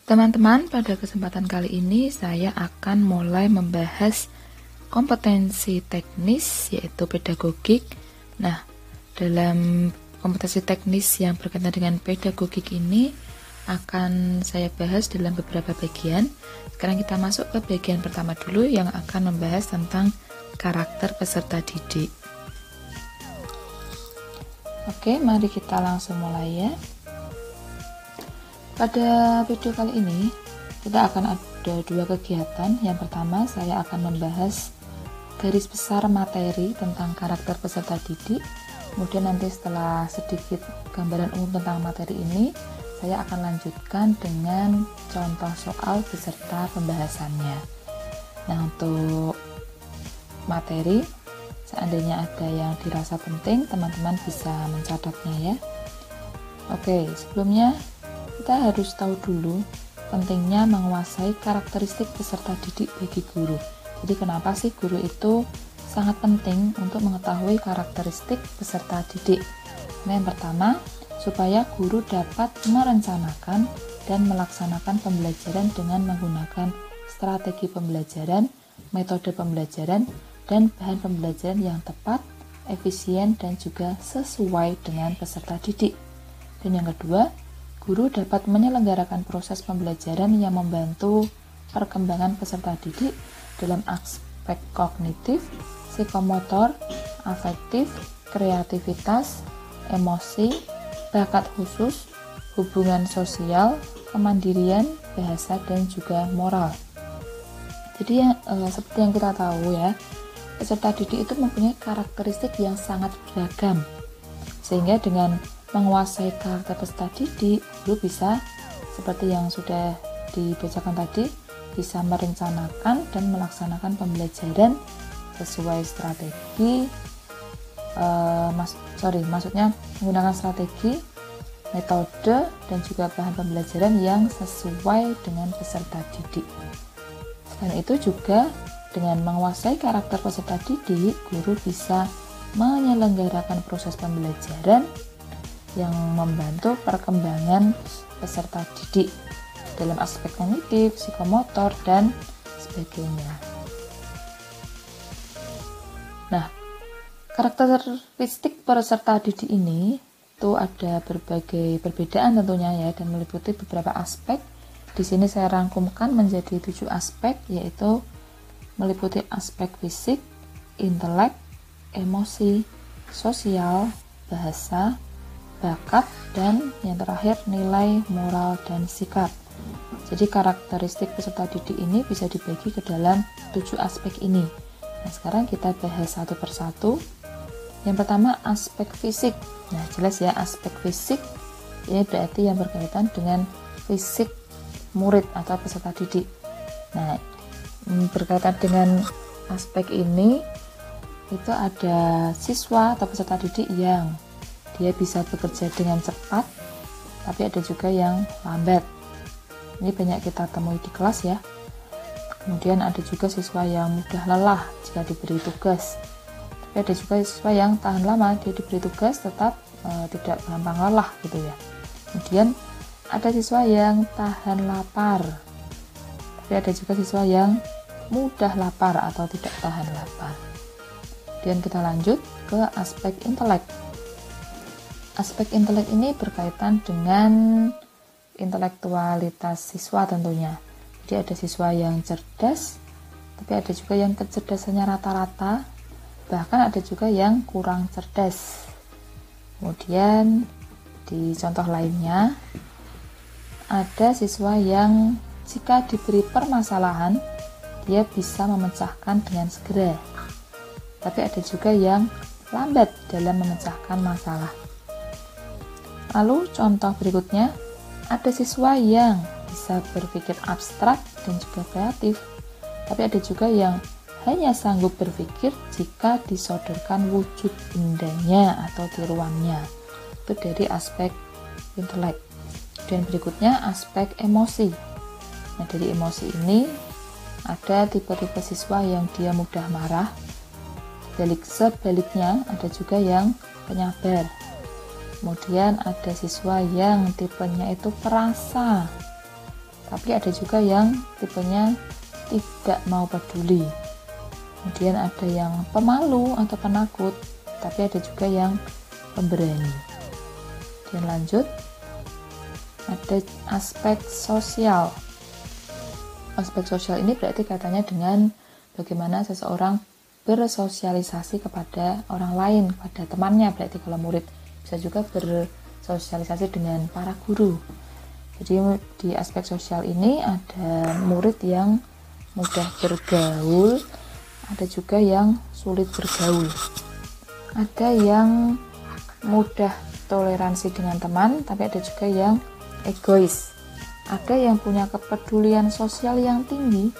Teman-teman, pada kesempatan kali ini saya akan mulai membahas kompetensi teknis yaitu pedagogik. Nah, dalam kompetensi teknis yang berkaitan dengan pedagogik ini akan saya bahas dalam beberapa bagian. Sekarang kita masuk ke bagian pertama dulu yang akan membahas tentang karakter peserta didik. Oke, mari kita langsung mulai ya. Pada video kali ini kita akan ada dua kegiatan. Yang pertama, saya akan membahas garis besar materi tentang karakter peserta didik. Kemudian nanti setelah sedikit gambaran umum tentang materi ini, saya akan lanjutkan dengan contoh soal beserta pembahasannya. Nah, untuk materi, seandainya ada yang dirasa penting, teman-teman bisa mencatatnya ya. Oke, sebelumnya kita harus tahu dulu pentingnya menguasai karakteristik peserta didik bagi guru. Jadi kenapa sih guru itu sangat penting untuk mengetahui karakteristik peserta didik? Nah, yang pertama, supaya guru dapat merencanakan dan melaksanakan pembelajaran dengan menggunakan strategi pembelajaran, metode pembelajaran, dan bahan pembelajaran yang tepat, efisien, dan juga sesuai dengan peserta didik. Dan yang kedua, guru dapat menyelenggarakan proses pembelajaran yang membantu perkembangan peserta didik dalam aspek kognitif, psikomotor, afektif, kreativitas, emosi, bakat khusus, hubungan sosial, kemandirian, bahasa, dan juga moral. Jadi seperti yang kita tahu ya, peserta didik itu mempunyai karakteristik yang sangat beragam. Sehingga dengan menguasai karakter peserta didik, guru bisa, seperti yang sudah dibacakan tadi, bisa merencanakan dan melaksanakan pembelajaran sesuai strategi, maksudnya menggunakan strategi, metode, dan juga bahan pembelajaran yang sesuai dengan peserta didik. Selain itu juga, dengan menguasai karakter peserta didik, guru bisa menyelenggarakan proses pembelajaran yang membantu perkembangan peserta didik dalam aspek kognitif, psikomotor, dan sebagainya. Nah, karakteristik peserta didik ini itu ada berbagai perbedaan tentunya ya, dan meliputi beberapa aspek. Di sini saya rangkumkan menjadi 7 aspek, yaitu meliputi aspek fisik, intelek, emosi, sosial, bahasa, bakat, dan yang terakhir nilai, moral, dan sikap. Jadi karakteristik peserta didik ini bisa dibagi ke dalam 7 aspek ini. Nah, sekarang kita bahas satu persatu. Yang pertama, aspek fisik. Nah, jelas ya, aspek fisik ini berarti yang berkaitan dengan fisik murid atau peserta didik. Nah, berkaitan dengan aspek ini itu ada siswa atau peserta didik yang dia bisa bekerja dengan cepat, tapi ada juga yang lambat. Ini banyak kita temui di kelas ya. Kemudian ada juga siswa yang mudah lelah jika diberi tugas. Tapi ada juga siswa yang tahan lama, dia diberi tugas tetap tidak gampang lelah gitu ya. Kemudian ada siswa yang tahan lapar. Tapi ada juga siswa yang mudah lapar atau tidak tahan lapar. Kemudian kita lanjut ke aspek intelek. Aspek intelek ini berkaitan dengan intelektualitas siswa tentunya. Jadi ada siswa yang cerdas, tapi ada juga yang kecerdasannya rata-rata, bahkan ada juga yang kurang cerdas. Kemudian di contoh lainnya, ada siswa yang jika diberi permasalahan, dia bisa memecahkan dengan segera. Tapi ada juga yang lambat dalam memecahkan masalah. Lalu contoh berikutnya, ada siswa yang bisa berpikir abstrak dan juga kreatif, tapi ada juga yang hanya sanggup berpikir jika disodorkan wujud bendanya atau tiruannya. Itu dari aspek intelek. Dan berikutnya aspek emosi. Nah, dari emosi ini ada tipe-tipe siswa yang dia mudah marah. Sebaliknya ada juga yang penyabar. Kemudian ada siswa yang tipenya itu perasa. tapi ada juga yang tipenya tidak mau peduli. Kemudian ada yang pemalu atau penakut, tapi ada juga yang pemberani. Dan lanjut, ada aspek sosial. Aspek sosial ini berarti katanya dengan bagaimana seseorang bersosialisasi kepada orang lain, kepada temannya. Berarti kalau murid bisa juga bersosialisasi dengan para guru. Jadi di aspek sosial ini ada murid yang mudah bergaul, ada juga yang sulit bergaul. Ada yang mudah toleransi dengan teman, tapi ada juga yang egois. Ada yang punya kepedulian sosial yang tinggi,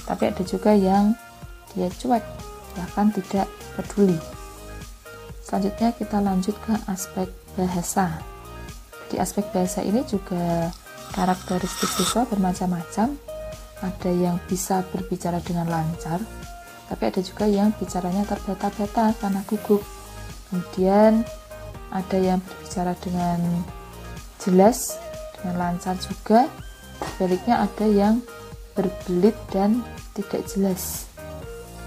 tapi ada juga yang dia cuek, bahkan tidak peduli. Selanjutnya kita lanjut ke aspek bahasa. Di aspek bahasa ini juga karakteristik siswa bermacam-macam. Ada yang bisa berbicara dengan lancar, tapi ada juga yang bicaranya terbata-bata karena gugup. Kemudian ada yang berbicara dengan jelas, dengan lancar juga. Sebaliknya ada yang berbelit dan tidak jelas.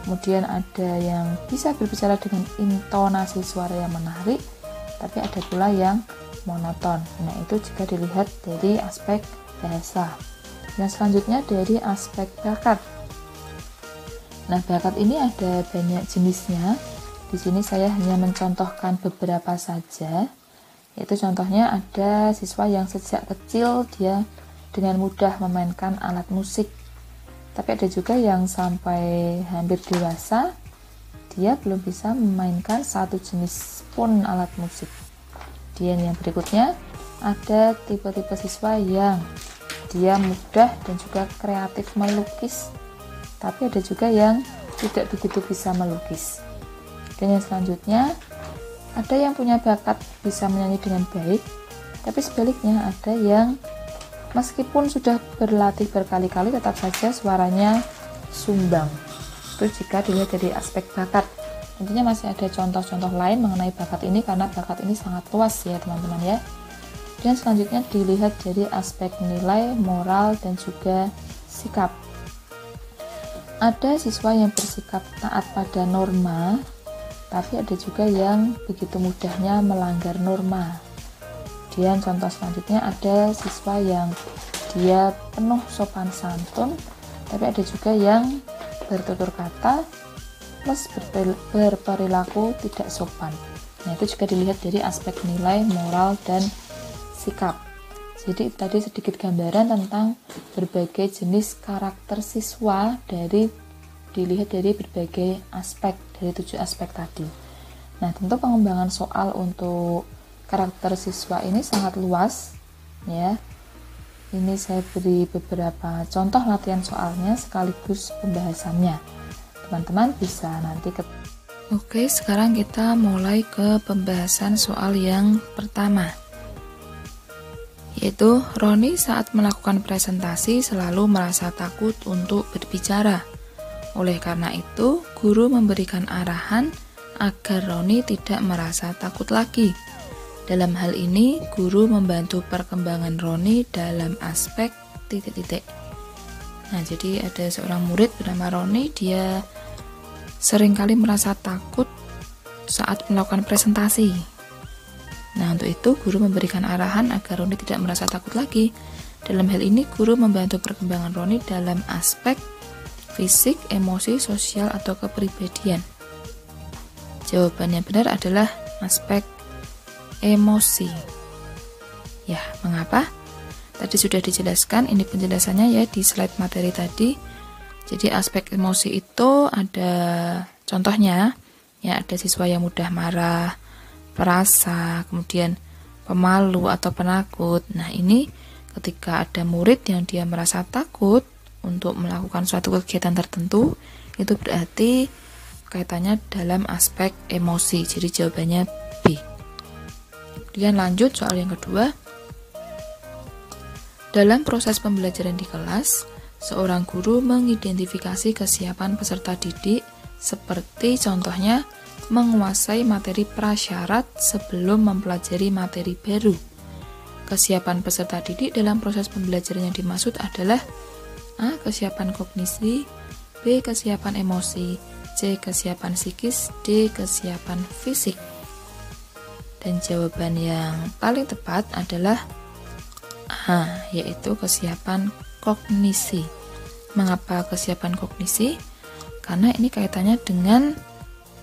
Kemudian ada yang bisa berbicara dengan intonasi suara yang menarik, tapi ada pula yang monoton. Nah, itu jika dilihat dari aspek bahasa. Yang selanjutnya dari aspek bakat. Nah, bakat ini ada banyak jenisnya. Di sini saya hanya mencontohkan beberapa saja. Yaitu contohnya ada siswa yang sejak kecil dia dengan mudah memainkan alat musik. Tapi ada juga yang sampai hampir dewasa dia belum bisa memainkan satu jenis pun alat musik. Kemudian yang berikutnya ada tipe-tipe siswa yang dia mudah dan juga kreatif melukis, tapi ada juga yang tidak begitu bisa melukis. Dan yang selanjutnya ada yang punya bakat bisa menyanyi dengan baik, tapi sebaliknya ada yang meskipun sudah berlatih berkali-kali tetap saja suaranya sumbang. Itu jika dilihat dari aspek bakat. Tentunya masih ada contoh-contoh lain mengenai bakat ini karena bakat ini sangat luas ya teman-teman ya. Dan selanjutnya dilihat dari aspek nilai, moral, dan juga sikap. Ada siswa yang bersikap taat pada norma, tapi ada juga yang begitu mudahnya melanggar norma. Kemudian contoh selanjutnya ada siswa yang dia penuh sopan santun, tapi ada juga yang bertutur kata plus berperilaku tidak sopan. Nah, itu juga dilihat dari aspek nilai, moral, dan sikap. Jadi tadi sedikit gambaran tentang berbagai jenis karakter siswa dilihat dari berbagai aspek, dari 7 aspek tadi. Nah, tentu pengembangan soal untuk karakter siswa ini sangat luas ya. Ini saya beri beberapa contoh latihan soalnya sekaligus pembahasannya. Teman-teman bisa nanti Oke, sekarang kita mulai ke pembahasan soal yang pertama. Yaitu Roni saat melakukan presentasi selalu merasa takut untuk berbicara. Oleh karena itu, guru memberikan arahan agar Roni tidak merasa takut lagi. Dalam hal ini, guru membantu perkembangan Roni dalam aspek titik-titik. Nah, jadi ada seorang murid bernama Roni, dia seringkali merasa takut saat melakukan presentasi. Nah, untuk itu guru memberikan arahan agar Roni tidak merasa takut lagi. Dalam hal ini, guru membantu perkembangan Roni dalam aspek fisik, emosi, sosial, atau kepribadian. Jawaban yang benar adalah aspek emosi. Ya, mengapa? Tadi sudah dijelaskan, ini penjelasannya ya di slide materi tadi. Jadi aspek emosi itu ada contohnya, ya ada siswa yang mudah marah, perasa, kemudian pemalu atau penakut. Nah, ini ketika ada murid yang dia merasa takut untuk melakukan suatu kegiatan tertentu, itu berarti kaitannya dalam aspek emosi. Jadi jawabannya B. Kemudian lanjut soal yang kedua. Dalam proses pembelajaran di kelas, seorang guru mengidentifikasi kesiapan peserta didik seperti contohnya menguasai materi prasyarat sebelum mempelajari materi baru. kesiapan peserta didik dalam proses pembelajaran yang dimaksud adalah A. Kesiapan kognisi, B. Kesiapan emosi, C. Kesiapan psikis, D. Kesiapan fisik. Dan jawaban yang paling tepat adalah A, yaitu kesiapan kognisi. Mengapa kesiapan kognisi? Karena ini kaitannya dengan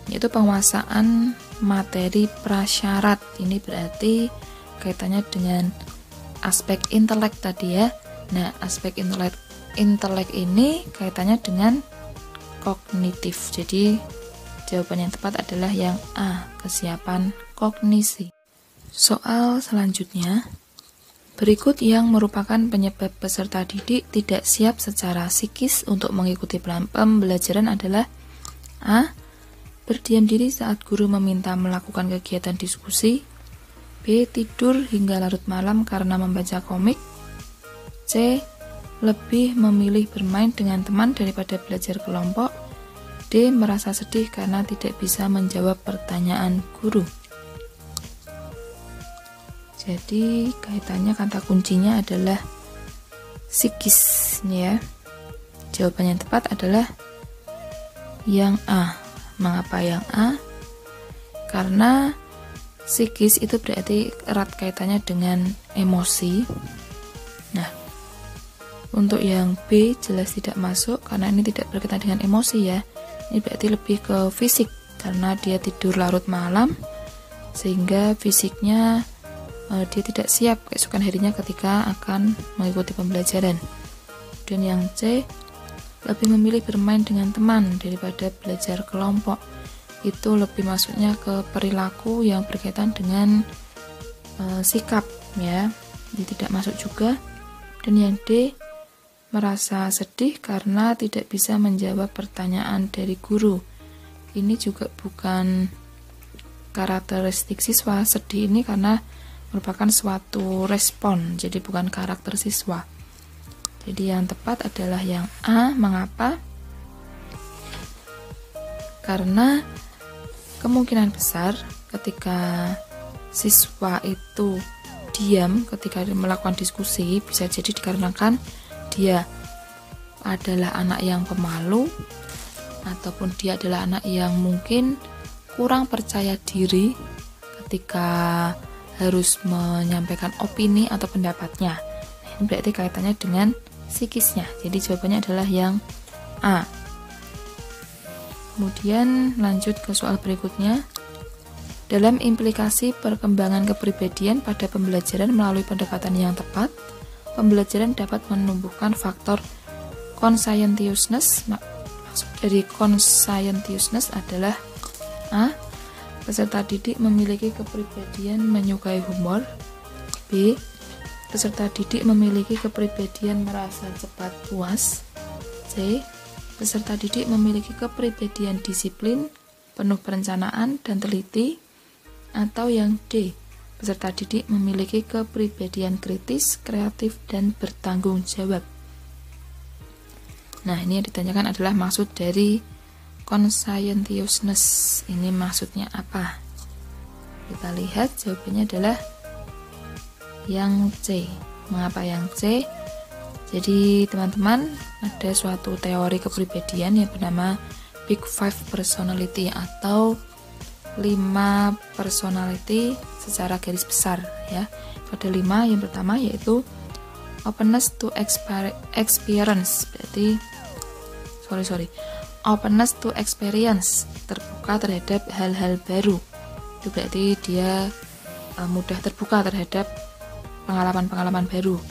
yaitu penguasaan materi prasyarat. Ini berarti kaitannya dengan aspek intelek tadi ya. Nah, aspek intelek ini kaitannya dengan kognitif. Jadi jawaban yang tepat adalah yang A, kesiapan kognisi. Soal selanjutnya, berikut yang merupakan penyebab peserta didik tidak siap secara psikis untuk mengikuti pembelajaran adalah A. Berdiam diri saat guru meminta melakukan kegiatan diskusi, B. Tidur hingga larut malam karena membaca komik, C. Lebih memilih bermain dengan teman daripada belajar kelompok, D. Merasa sedih karena tidak bisa menjawab pertanyaan guru. Jadi kaitannya kata kuncinya adalah psikis ya. Jawaban yang tepat adalah yang A. Mengapa yang A? Karena psikis itu berarti erat kaitannya dengan emosi. Nah, untuk yang B jelas tidak masuk karena ini tidak berkaitan dengan emosi ya. Ini berarti lebih ke fisik karena dia tidur larut malam sehingga fisiknya dia tidak siap keesokan harinya ketika akan mengikuti pembelajaran. Dan yang C, lebih memilih bermain dengan teman daripada belajar kelompok. Itu lebih masuknya ke perilaku yang berkaitan dengan sikap ya. Ini tidak masuk juga. Dan yang D, merasa sedih karena tidak bisa menjawab pertanyaan dari guru. Ini juga bukan karakteristik siswa. Sedih ini karena merupakan suatu respon, jadi bukan karakter siswa. Jadi yang tepat adalah yang A. Mengapa? Karena kemungkinan besar ketika siswa itu diam ketika melakukan diskusi bisa jadi dikarenakan dia adalah anak yang pemalu ataupun dia adalah anak yang mungkin kurang percaya diri ketika harus menyampaikan opini atau pendapatnya. Ini berarti kaitannya dengan psikisnya. Jadi jawabannya adalah yang A. Kemudian lanjut ke soal berikutnya. Dalam implikasi perkembangan kepribadian pada pembelajaran melalui pendekatan yang tepat, pembelajaran dapat menumbuhkan faktor conscientiousness. Maksud dari conscientiousness adalah A. Peserta didik memiliki kepribadian menyukai humor. B. Peserta didik memiliki kepribadian merasa cepat puas. C. Peserta didik memiliki kepribadian disiplin, penuh perencanaan dan teliti. Atau yang D. Peserta didik memiliki kepribadian kritis, kreatif dan bertanggung jawab. Nah, ini yang ditanyakan adalah maksud dari conscientiousness. Ini maksudnya apa? Kita lihat jawabannya adalah yang C. Mengapa yang C? Jadi teman-teman, ada suatu teori kepribadian yang bernama Big Five Personality atau 5 personality secara garis besar ya. Ada 5. Yang pertama yaitu openness to experience. Berarti openness to experience, terbuka terhadap hal-hal baru. Itu berarti dia mudah terbuka terhadap pengalaman-pengalaman baru.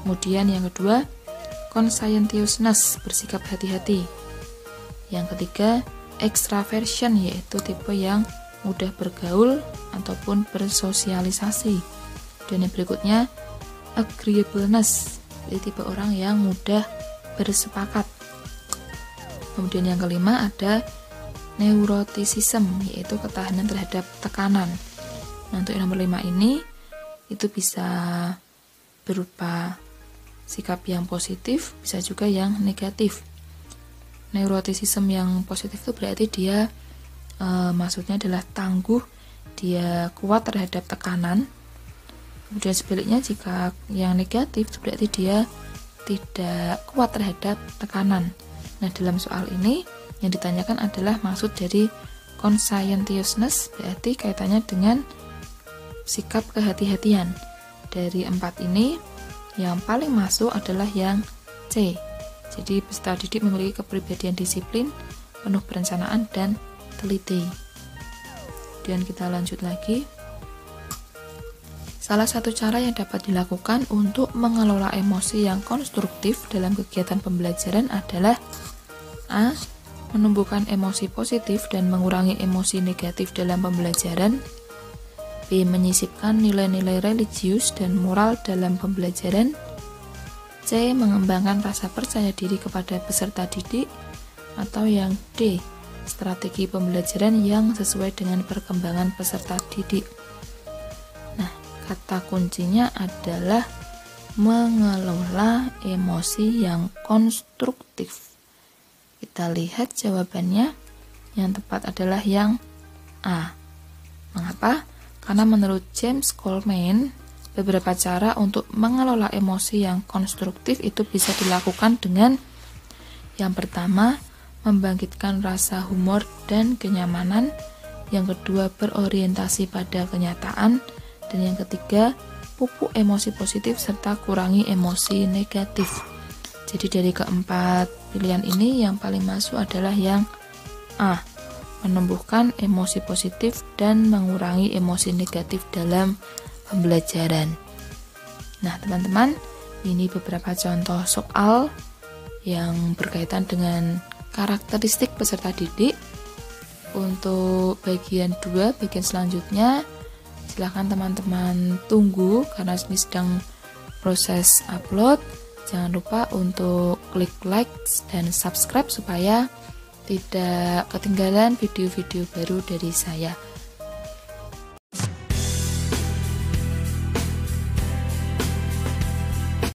Kemudian yang kedua, conscientiousness, bersikap hati-hati. Yang ketiga, extraversion, yaitu tipe yang mudah bergaul ataupun bersosialisasi. Dan yang berikutnya, agreeableness, jadi tipe orang yang mudah bersepakat. Kemudian yang kelima ada neuroticism, yaitu ketahanan terhadap tekanan. Nah, untuk yang nomor 5 ini itu bisa berupa sikap yang positif, bisa juga yang negatif. Neuroticism yang positif itu berarti dia maksudnya adalah tangguh, dia kuat terhadap tekanan. Kemudian sebaliknya, jika yang negatif berarti dia tidak kuat terhadap tekanan. Nah, dalam soal ini yang ditanyakan adalah maksud dari conscientiousness, berarti kaitannya dengan sikap kehati-hatian. Dari 4 ini yang paling masuk adalah yang C. Jadi peserta didik memiliki kepribadian disiplin, penuh perencanaan dan teliti. Dan kita lanjut lagi. Salah satu cara yang dapat dilakukan untuk mengelola emosi yang konstruktif dalam kegiatan pembelajaran adalah A. Menumbuhkan emosi positif dan mengurangi emosi negatif dalam pembelajaran. B. Menyisipkan nilai-nilai religius dan moral dalam pembelajaran. C. Mengembangkan rasa percaya diri kepada peserta didik. Atau yang D. Strategi pembelajaran yang sesuai dengan perkembangan peserta didik. Nah, kata kuncinya adalah mengelola emosi yang konstruktif. Kita lihat jawabannya. Yang tepat adalah yang A. Mengapa? Karena menurut James Coleman, beberapa cara untuk mengelola emosi yang konstruktif itu bisa dilakukan dengan yang pertama, membangkitkan rasa humor dan kenyamanan. Yang kedua, berorientasi pada kenyataan. Dan yang ketiga, pupuk emosi positif serta kurangi emosi negatif. Jadi dari keempat pilihan ini yang paling masuk adalah yang A. Menumbuhkan emosi positif dan mengurangi emosi negatif dalam pembelajaran. Nah, teman-teman, ini beberapa contoh soal yang berkaitan dengan karakteristik peserta didik. Untuk bagian 2, bagian selanjutnya, silahkan teman-teman tunggu karena ini sedang proses upload. Jangan lupa untuk klik like dan subscribe supaya tidak ketinggalan video-video baru dari saya.